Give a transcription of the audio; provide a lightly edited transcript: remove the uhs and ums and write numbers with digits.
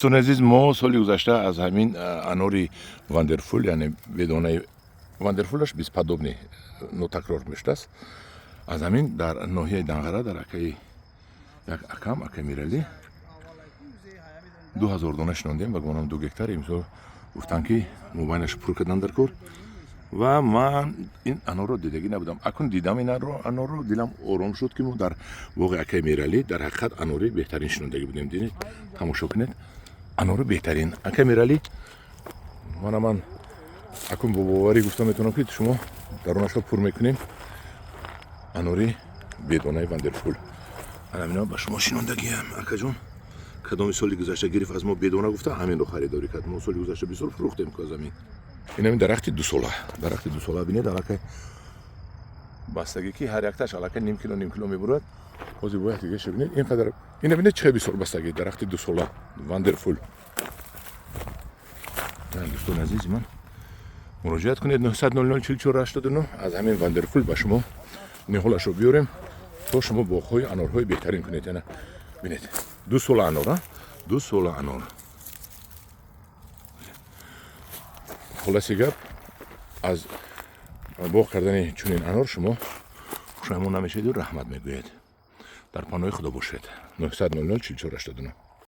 دوستان عزیز ما سال گذشته از همین اناری وندرفول یعنی بدانه وندرفولش بیسپادوبنی نوتکرار میشده است از همین در ناحیه دنغره در اکای یک اکم اکای میرالی 2000 دانه شنوندیم و گمانم 2 گکتار امسال گفتن که مبینش پر کردن در کار و من این انار رو دیدگی نبودم اکنون دیدم این انار رو دلم آرام شد که ما در واقع اکای میرالی در حقیقت اناری بهترین شنوندگی بودیم. دیدید تماشا کنید انار بهترین اکای میرالی من اکنون با باوری گفتم میتونم که شما درونش رو پر میکنیم اناری بدانه وندرفول همین با شما شنوندگی هم اکا جون کدام سالی گذشته گرفت از ما بدانه گفته همین رو خریداری کرد. ما سالی گذشته بسیار فروختیم که زمین این همین درخت 2 ساله بینید علاقه بستگی که هر یکتاش علاقه نیم کیلو میبرد بازی باید دیگه ببینید اینقدر این ببینید چه بسیار بستگی درخت 2 ساله وندرفول. دوستان عزیز من مراجعت کنید 900 44 89 از همین وندرفول با شما نهالش رو بیاریم تا شما باغ‌های انارهای بهترین کنید. یعنی ببینید 2 ساله انار 2 ساله انار خلاصه گپ از باغ کردن چنین انار شما خوشایمان نمیشید و رحمت میگوید. در پناه خدا باشید. 900 44 89